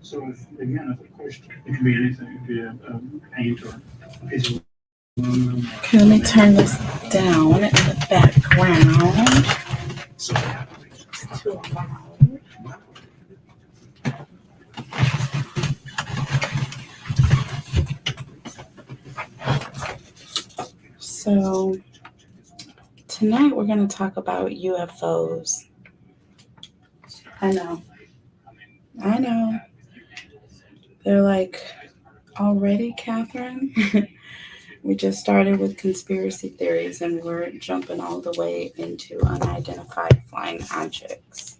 So if a question, it can be anything. It could be a paint or a piece of aluminum. Okay, let me turn this down in the background. It's too loud. So tonight we're going to talk about UFOs. I know. They're like, already, Catherine? We just started with conspiracy theories and we're jumping all the way into unidentified flying objects.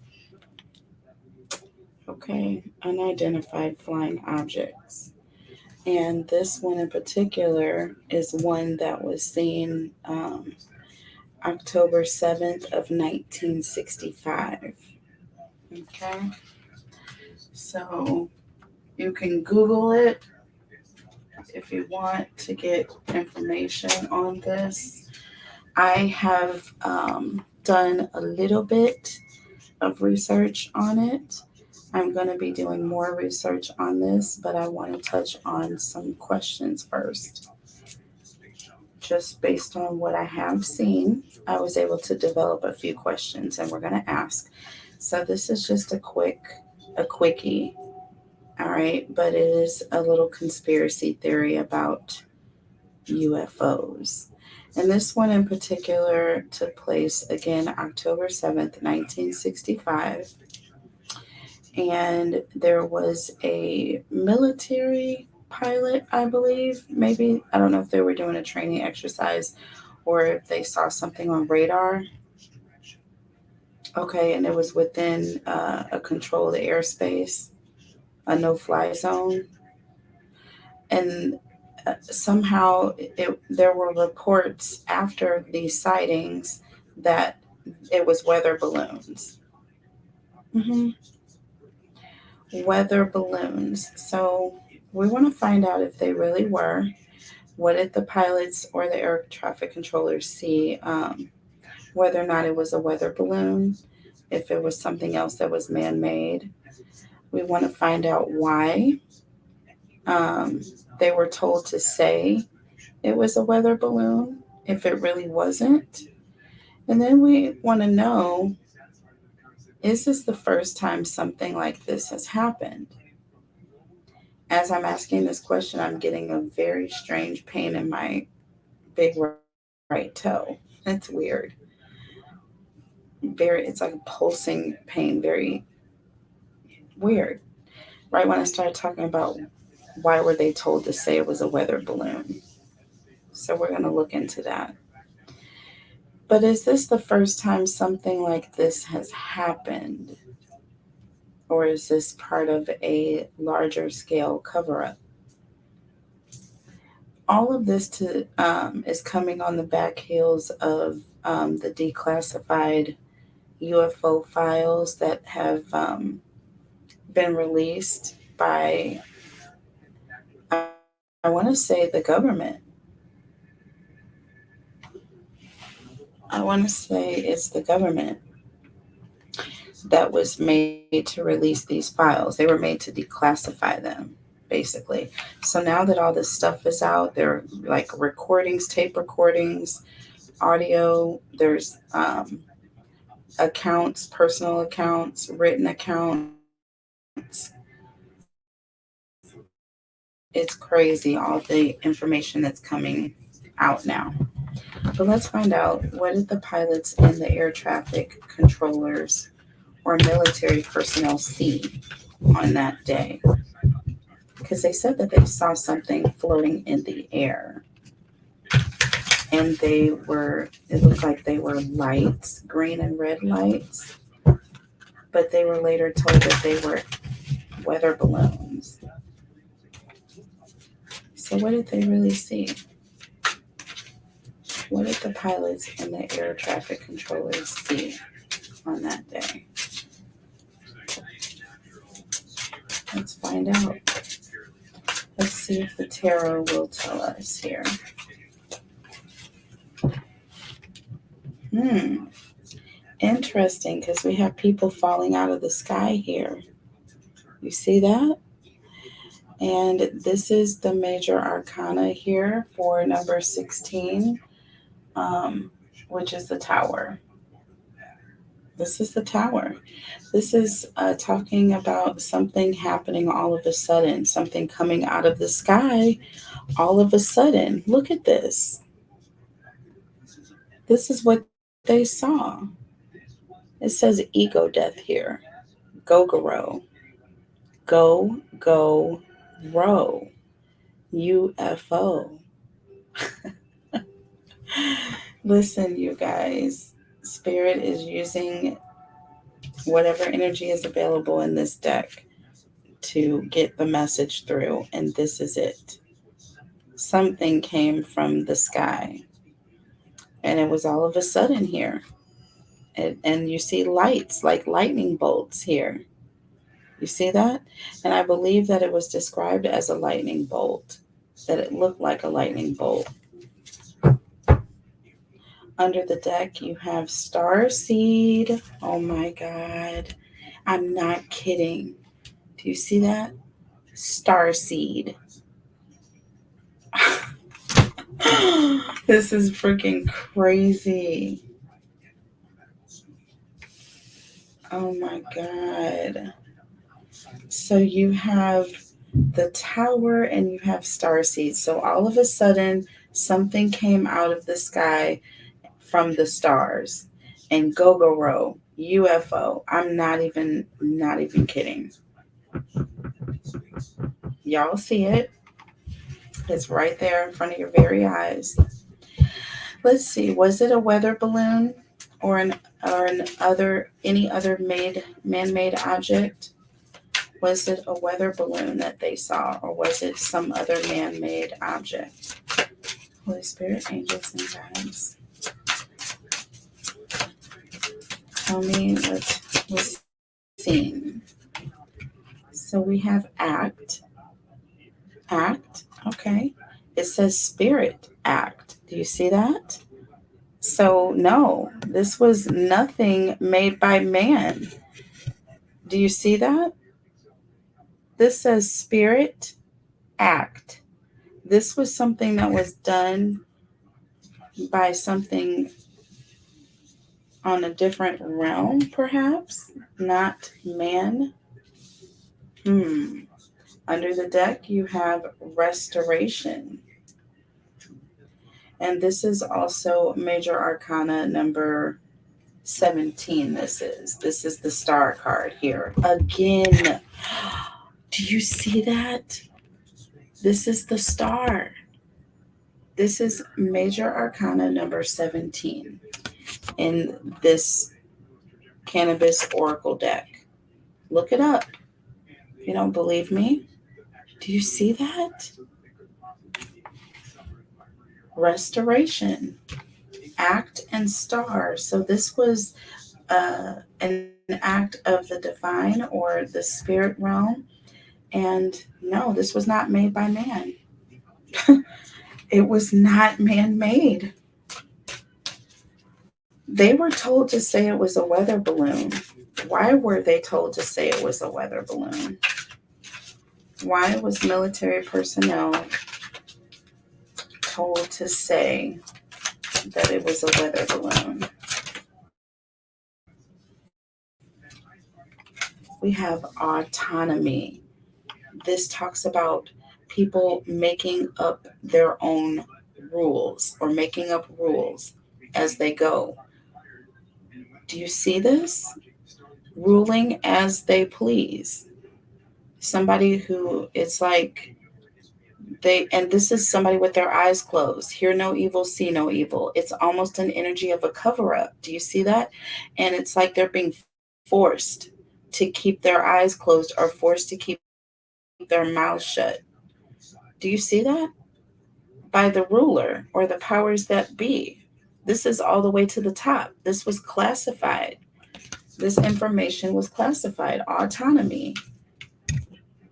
Okay, unidentified flying objects. And this one in particular is one that was seen October 7th of 1965. Okay, so you can Google it if you want to get information on this. I have done a little bit of research on it. I'm going to be doing more research on this, but I want to touch on some questions first. Just based on what I have seen, I was able to develop a few questions and we're going to ask. So this is just a quickie, all right, but it is a little conspiracy theory about UFOs. And this one in particular took place again October 7th, 1965. And there was a military pilot, I believe. Maybe, I don't know if they were doing a training exercise or if they saw something on radar. Okay, and it was within a controlled airspace, a no-fly zone. And somehow there were reports after these sightings that it was weather balloons. Mm-hmm. Weather balloons. So we want to find out if they really were. What did the pilots or the air traffic controllers see? Whether or not it was a weather balloon, if it was something else that was man-made. We want to find out why they were told to say it was a weather balloon, if it really wasn't. And then we want to know, is this the first time something like this has happened? As I'm asking this question, I'm getting a very strange pain in my big right toe. It's weird. It's like a pulsing pain, very weird. Right when I started talking about why were they told to say it was a weather balloon. So we're going to look into that. But is this the first time something like this has happened? Or is this part of a larger scale cover up? All of this is coming on the back heels of the declassified UFO files that have been released by, I want to say, the government. I want to say it's the government that was made to release these files. They were made to declassify them, basically. So now that all this stuff is out, there are like recordings, tape recordings, audio, there's accounts, personal accounts, written accounts. It's crazy, all the information that's coming out now. But let's find out, what did the pilots and the air traffic controllers or military personnel see on that day? Because they said that they saw something floating in the air. And it looked like they were lights, green and red lights. But they were later told that they were weather balloons. So what did they really see? What did the pilots and the air traffic controllers see on that day? Let's find out. Let's see if the tarot will tell us here. interesting because we have people falling out of the sky here. You see that? And this is the major arcana here for number 16, which is the Tower. This is the Tower. This is talking about something happening all of a sudden, something coming out of the sky all of a sudden. Look at this. This is what they saw. It says ego death here. Gogoro. Go, row. UFO. Listen, you guys, Spirit is using whatever energy is available in this deck to get the message through, and this is it. Something came from the sky, and it was all of a sudden here. And you see lights like lightning bolts here. You see that? And I believe that it was described as a lightning bolt, that it looked like a lightning bolt. Under the deck, you have Star Seed. Oh my God. I'm not kidding. Do you see that? Star Seed. This is freaking crazy. Oh my God. So you have the Tower and you have Star Seed. So all of a sudden, something came out of the sky from the stars. And Gogoro, UFO. I'm not even kidding. Y'all see it? It's right there in front of your very eyes. Let's see. Was it a weather balloon or any other man-made object? Was it a weather balloon that they saw, or was it some other man-made object? Holy Spirit, angels, and guides, tell me what was seen. So we have act. Okay. It says spirit act. Do you see that? So no, this was nothing made by man. Do you see that? This says spirit act. This was something that was done by something on a different realm, perhaps, not man. Under the deck, you have restoration. And this is also major arcana number 17. This is the star card here. Again, do you see that? This is the star. This is major arcana number 17 in this cannabis oracle deck. Look it up. If you don't believe me, do you see that? Restoration, act, and star. So this was an act of the divine or the spirit realm. And no, this was not made by man. It was not man-made. They were told to say it was a weather balloon. Why were they told to say it was a weather balloon? Why was military personnel told to say that it was a weather balloon? We have autonomy. This talks about people making up their own rules or making up rules as they go. Do you see this? Ruling as they please. Somebody who it's like and this is somebody with their eyes closed. Hear no evil, see no evil. It's almost an energy of a cover up. Do you see that? And it's like they're being forced to keep their eyes closed or forced to keep their mouths shut. Do you see that? By the ruler or the powers that be. This is all the way to the top. This was classified. This information was classified. Autonomy.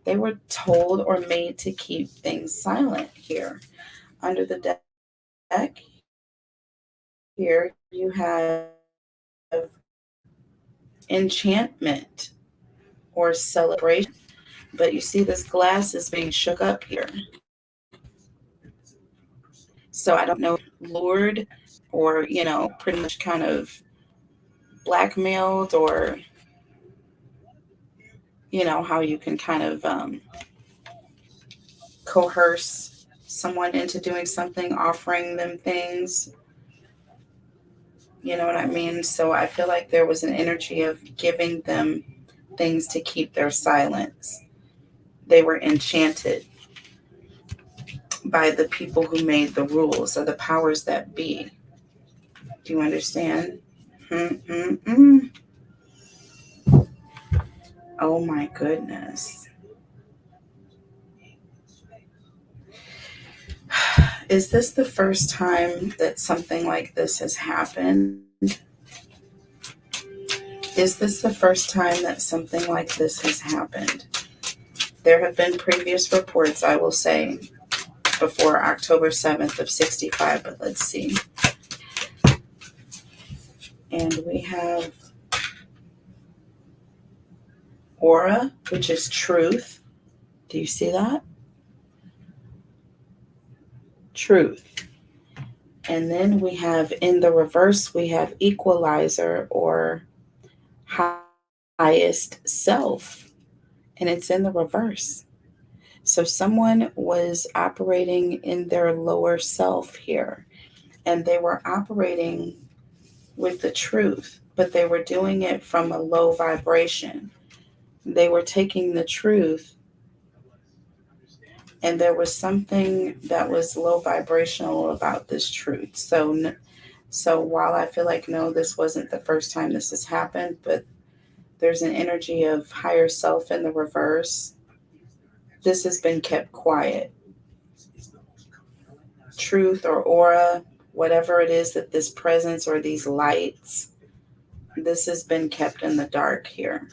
They were told or made to keep things silent here. Under the deck, here you have enchantment or celebration. But you see, this glass is being shook up here. So I don't know, lured or, pretty much kind of blackmailed, or, how you can kind of coerce someone into doing something, offering them things. You know what I mean? So I feel like there was an energy of giving them things to keep their silence. They were enchanted by the people who made the rules, or the powers that be. Do you understand? Mm-mm-mm. Oh my goodness. Is this the first time that something like this has happened? Is this the first time that something like this has happened? There have been previous reports, I will say, before October 7th of 65, but let's see. And we have aura, which is truth. Do you see that? Truth. And then we have, in the reverse, we have equalizer, or highest self. And it's in the reverse. So someone was operating in their lower self here, and they were operating with the truth, but they were doing it from a low vibration. They were taking the truth, and there was something that was low vibrational about this truth. So while I feel like, no, this wasn't the first time this has happened, but there's an energy of higher self in the reverse. This has been kept quiet. Truth or aura, whatever it is, that this presence or these lights, this has been kept in the dark here.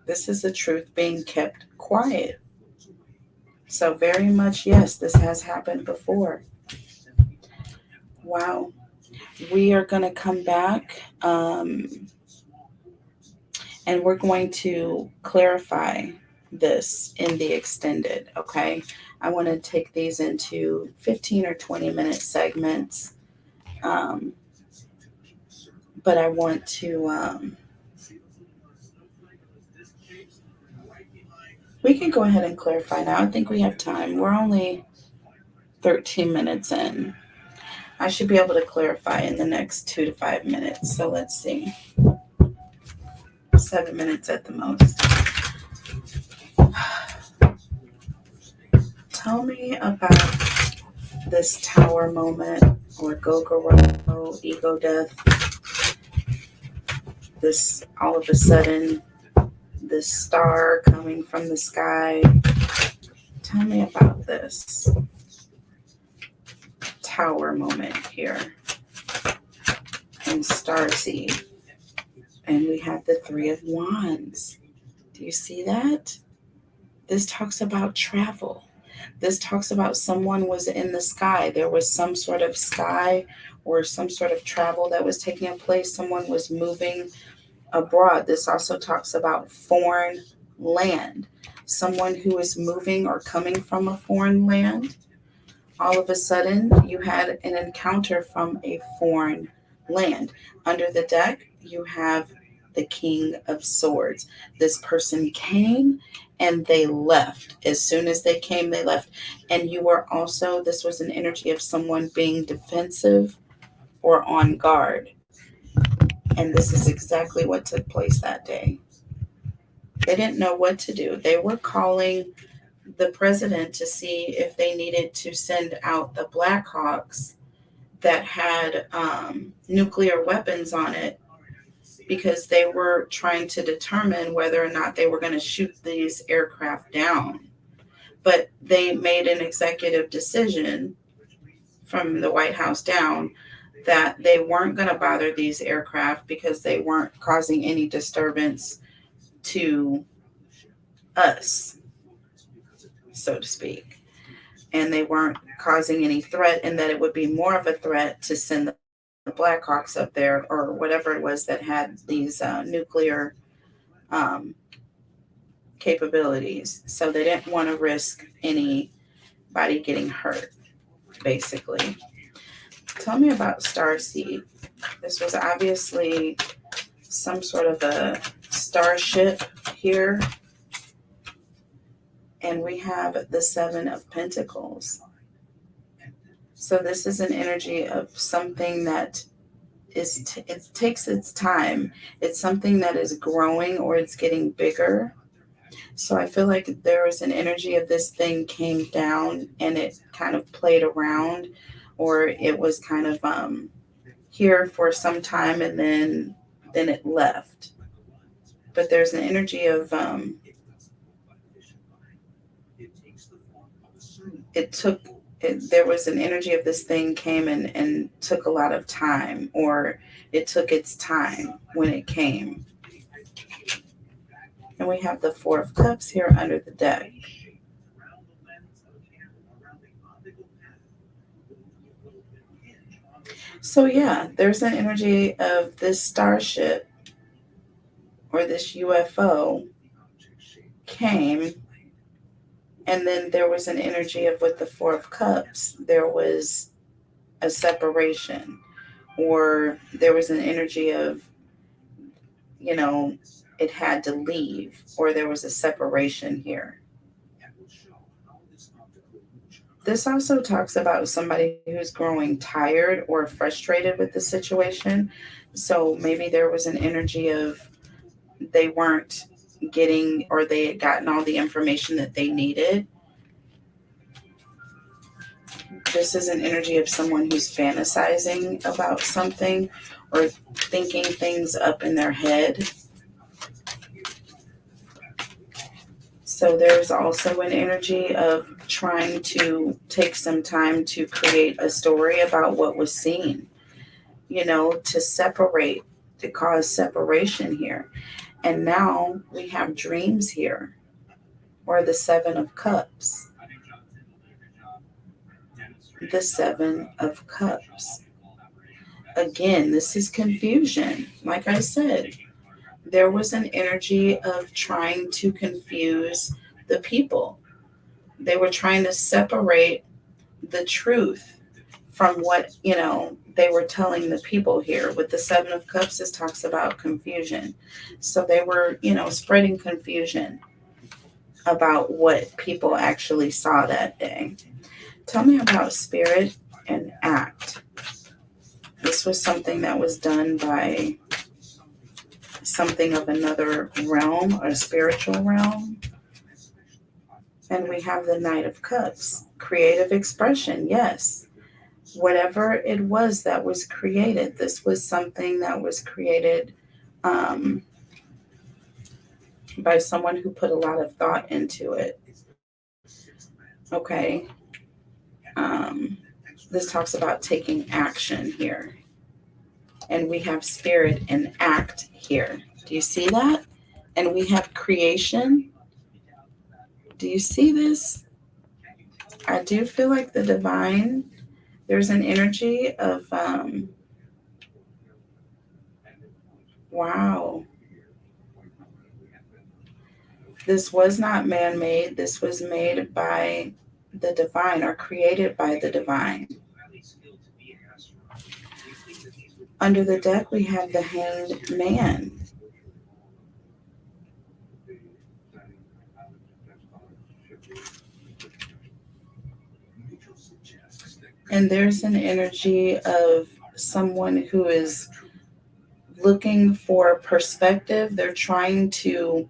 This is the truth being kept quiet. So very much, yes, this has happened before. Wow. We are going to come back, and we're going to clarify this in the extended, okay? I want to take these into 15 or 20-minute segments, but I want to, we can go ahead and clarify now. I think we have time. We're only 13 minutes in. I should be able to clarify in the next 2 to 5 minutes. So let's see. 7 minutes at the most. Tell me about this tower moment, or Gov'T, ego death. This, all of a sudden, this star coming from the sky. Tell me about this tower moment here. And starseed. And we have the Three of Wands. Do you see that? This talks about travel. This talks about someone was in the sky. There was some sort of sky or some sort of travel that was taking place. Someone was moving abroad. This also talks about foreign land. Someone who is moving or coming from a foreign land. All of a sudden, you had an encounter from a foreign land. Under the deck, you have the King of Swords. This person came and they left. As soon as they came, they left. And you were also, this was an energy of someone being defensive or on guard. And this is exactly what took place that day. They didn't know what to do. They were calling the president to see if they needed to send out the Blackhawks that had nuclear weapons on it, because they were trying to determine whether or not they were going to shoot these aircraft down. But they made an executive decision from the White House down that they weren't going to bother these aircraft because they weren't causing any disturbance to us, so to speak. And they weren't causing any threat, and that it would be more of a threat to send the Blackhawks up there, or whatever it was that had these nuclear capabilities. So they didn't want to risk anybody getting hurt, basically. Tell me about Starseed. This was obviously some sort of a starship here. And we have the Seven of Pentacles. So this is an energy of something that it takes its time. It's something that is growing or it's getting bigger. So I feel like there was an energy of this thing came down and it kind of played around, or it was kind of here for some time and then it left. But there's an energy of there was an energy of this thing came and took a lot of time, or it took its time when it came. And we have the Four of Cups here under the deck. So yeah, there's an energy of this starship or this UFO came, and then there was an energy of, with the Four of Cups, there was a separation, or there was an energy of, it had to leave, or there was a separation here. This also talks about somebody who's growing tired or frustrated with the situation. So maybe there was an energy of they weren't getting, or they had gotten all the information that they needed. This is an energy of someone who's fantasizing about something or thinking things up in their head. So there's also an energy of trying to take some time to create a story about what was seen, to separate, to cause separation here. And now we have dreams here, or the Seven of Cups. The Seven of Cups. Again, this is confusion. Like I said, there was an energy of trying to confuse the people. They were trying to separate the truth from what, they were telling the people here. With the Seven of Cups, this talks about confusion. So they were, spreading confusion about what people actually saw that day. Tell me about Spirit and Act. This was something that was done by something of another realm, or a spiritual realm. And we have the Knight of Cups. Creative expression, yes. Whatever it was that was created, this was something that was created by someone who put a lot of thought into it. Okay. This talks about taking action here. And we have Spirit and Act here. Do you see that? And we have creation. Do you see this? I do feel like the divine, there's an energy of, wow. This was not man-made. This was made by the divine, or created by the divine. Under the deck, we have the Hanged Man. And there's an energy of someone who is looking for perspective. They're trying to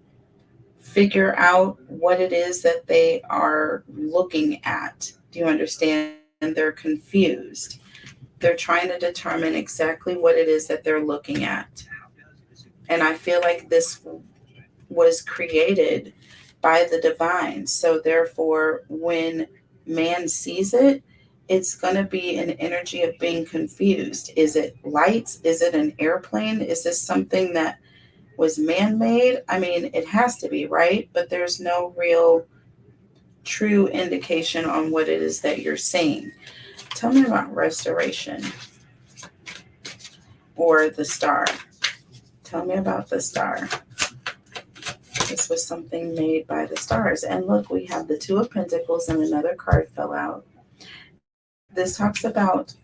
figure out what it is that they are looking at. Do you understand? They're confused. They're trying to determine exactly what it is that they're looking at. And I feel like this was created by the divine. So therefore, when man sees it, it's going to be an energy of being confused. Is it lights? Is it an airplane? Is this something that was man-made? I mean, it has to be, right? But there's no real true indication on what it is that you're seeing. Tell me about restoration, or the Star. Tell me about the Star. This was something made by the stars. And look, we have the Two of Pentacles and another card fell out. This talks about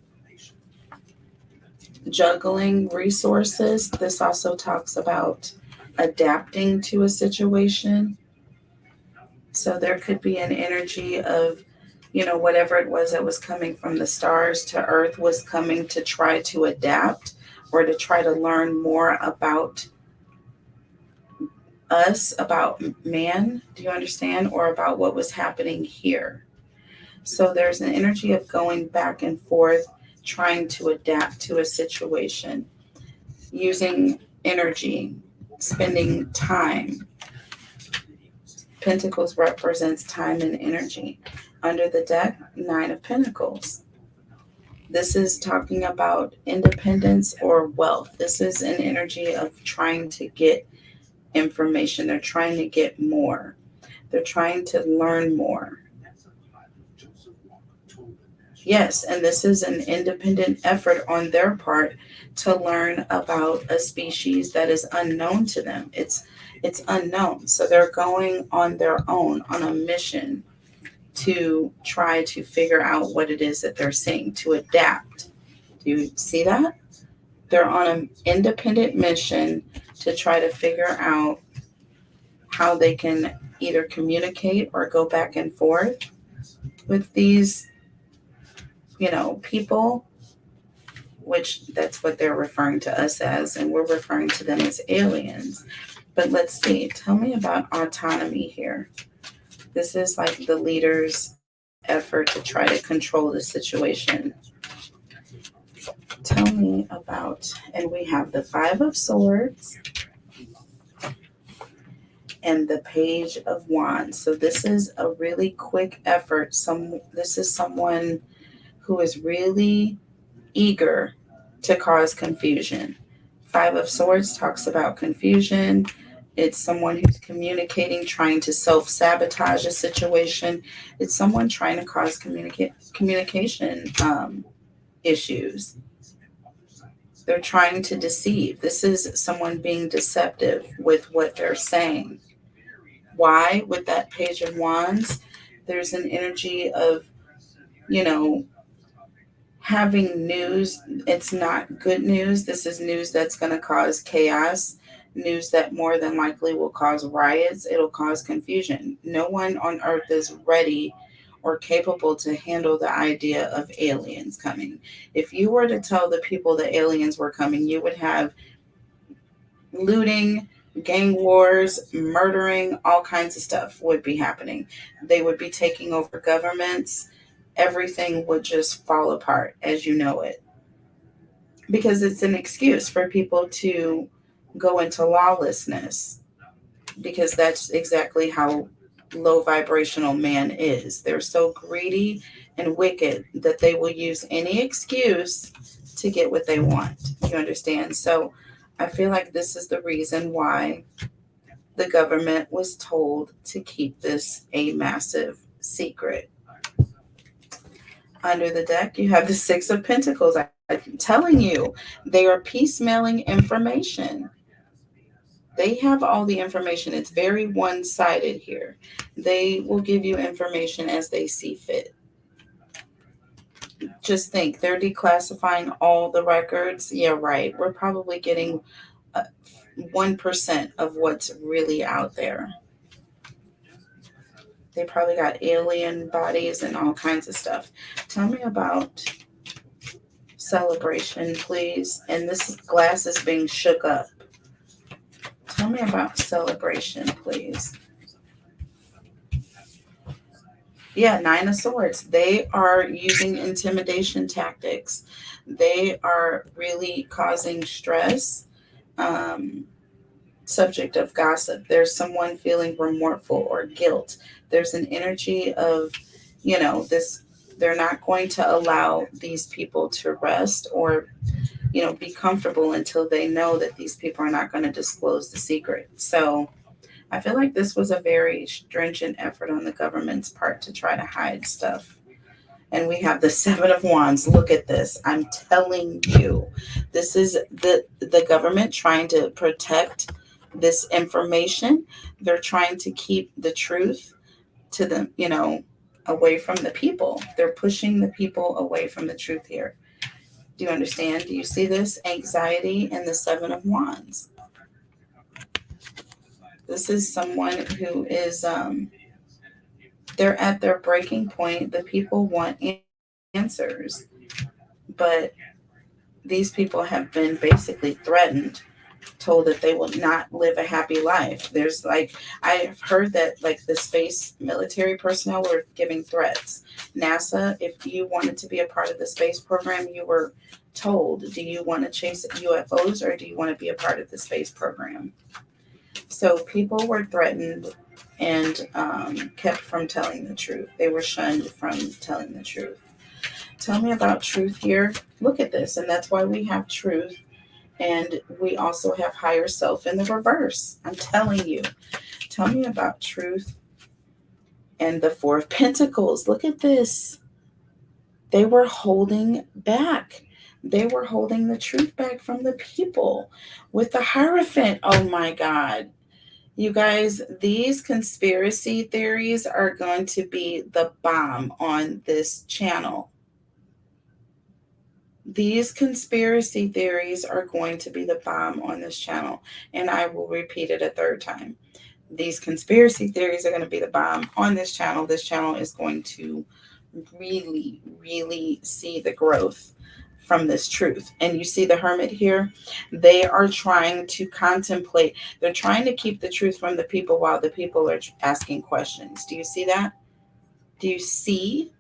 juggling resources. This also talks about adapting to a situation. So there could be an energy of, whatever it was that was coming from the stars to earth was coming to try to adapt or to try to learn more about us, about man, do you understand? Or about what was happening here. So there's an energy of going back and forth, trying to adapt to a situation, using energy, spending time. Pentacles represents time and energy. Under the deck, Nine of Pentacles. This is talking about independence or wealth. This is an energy of trying to get information. They're trying to get more. They're trying to learn more. Yes, and this is an independent effort on their part to learn about a species that is unknown to them. It's unknown. So they're going on their own on a mission to try to figure out what it is that they're seeing, to adapt. Do you see that? They're on an independent mission to try to figure out how they can either communicate or go back and forth with these, people, which that's what they're referring to us as, and we're referring to them as aliens. But let's see. Tell me about autonomy here. This is like the leader's effort to try to control the situation. Tell me about, and we have the Five of Swords and the Page of Wands. So this is a really quick effort. This is someone who is really eager to cause confusion. Five of Swords talks about confusion. It's someone who's communicating, trying to self-sabotage a situation. It's someone trying to cause communication issues. They're trying to deceive. This is someone being deceptive with what they're saying. Why? With that Page of Wands, there's an energy of, having news. It's not good news. This is news that's going to cause chaos, news that more than likely will cause riots. It'll cause confusion. No one on earth is ready or capable to handle the idea of aliens coming. If you were to tell the people that aliens were coming, you would have looting, gang wars, murdering, all kinds of stuff would be happening. They would be taking over governments. Everything would just fall apart as you know it. Because it's an excuse for people to go into lawlessness. Because that's exactly how low vibrational man is. They're so greedy and wicked that they will use any excuse to get what they want. You understand? So I feel like this is the reason why the government was told to keep this a massive secret. Under the deck, you have the Six of Pentacles. I'm telling you, they are piecemealing information. They have all the information. It's very one-sided here. They will give you information as they see fit. Just think, they're declassifying all the records. Yeah, right. We're probably getting 1% of what's really out there. They probably got alien bodies and all kinds of stuff. Tell me about celebration, please. And this glass is being shook up. Tell me about celebration, please. Yeah, Nine of Swords. They are using intimidation tactics. They are really causing stress. Subject of gossip. There's someone feeling remorseful or guilt. There's an energy of, this. They're not going to allow these people to rest or, be comfortable until they know that these people are not going to disclose the secret. So I feel like this was a very stringent effort on the government's part to try to hide stuff. And we have the Seven of Wands. Look at this. I'm telling you, this is the government trying to protect this information. They're trying to keep the truth to them, away from the people. They're pushing the people away from the truth here. Do you understand? Do you see this? Anxiety and the Seven of Wands. This is someone who is, they're at their breaking point. The people want answers, but these people have been basically threatened, told that they will not live a happy life. There's like, I've heard that like the space military personnel were giving threats. NASA, if you wanted to be a part of the space program, you were told, do you want to chase UFOs or do you want to be a part of the space program? So people were threatened and kept from telling the truth. They were shunned from telling the truth. Tell me about truth here. Look at this. And that's why we have truth. And we also have higher self in the reverse. I'm telling you. Tell me about truth and the Four of Pentacles. Look at this. They were holding back. They were holding the truth back from the people with the Hierophant. Oh my God. You guys, these conspiracy theories are going to be the bomb on this channel. These conspiracy theories are going to be the bomb on this channel. And I will repeat it a third time. These conspiracy theories are going to be the bomb on this channel. This channel is going to really, really see the growth from this truth. And you see the Hermit here? They are trying to contemplate. They're trying to keep the truth from the people while the people are asking questions. Do you see that? Do you see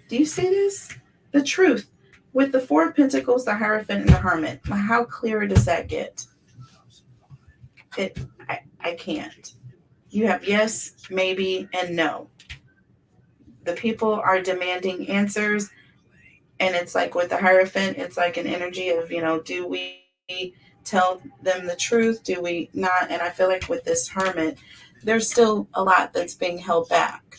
this? The truth. With the Four of Pentacles, the Hierophant, and the Hermit. How clear does that get? I can't. You have yes, maybe, and no. The people are demanding answers. And it's like with the Hierophant, it's like an energy of, do we tell them the truth? Do we not? And I feel like with this Hermit, there's still a lot that's being held back.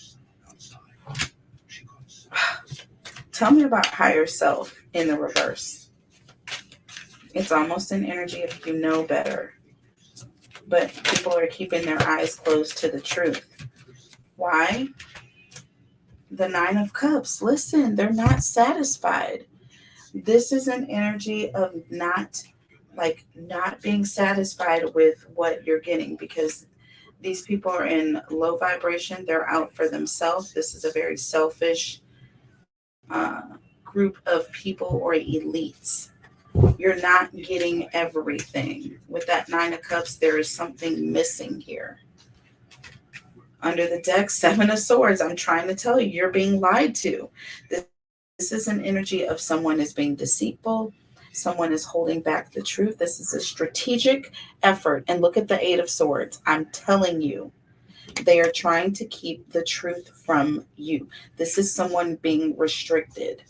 Tell me about higher self in the reverse. It's almost an energy of you know better. But people are keeping their eyes closed to the truth. Why? The Nine of Cups. Listen, they're not satisfied. This is an energy of not being satisfied with what you're getting, because these people are in low vibration. They're out for themselves. This is a very selfish group of people or elites. You're not getting everything. With that Nine of Cups, there is something missing here. Under the deck, Seven of Swords. I'm trying to tell you, you're being lied to. This is an energy of someone is being deceitful. Someone is holding back the truth. This is a strategic effort. And look at the Eight of Swords. I'm telling you, they are trying to keep the truth from you. This is someone being restricted.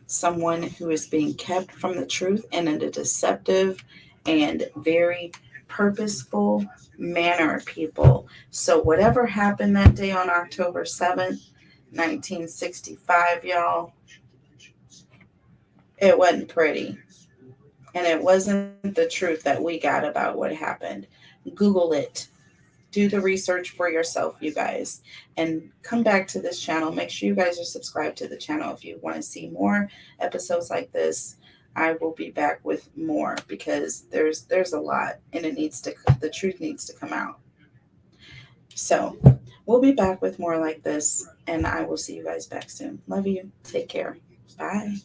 Someone who is being kept from the truth in a deceptive and very purposeful manner, people. So whatever happened that day on October 7th, 1965, y'all, it wasn't pretty. And it wasn't the truth that we got about what happened. Google it. Do the research for yourself, you guys, and come back to this channel. Make sure you guys are subscribed to the channel if you want to see more episodes like this. I will be back with more because there's a lot, and the truth needs to come out. So we'll be back with more like this, and I will see you guys back soon. Love you. Take care. Bye.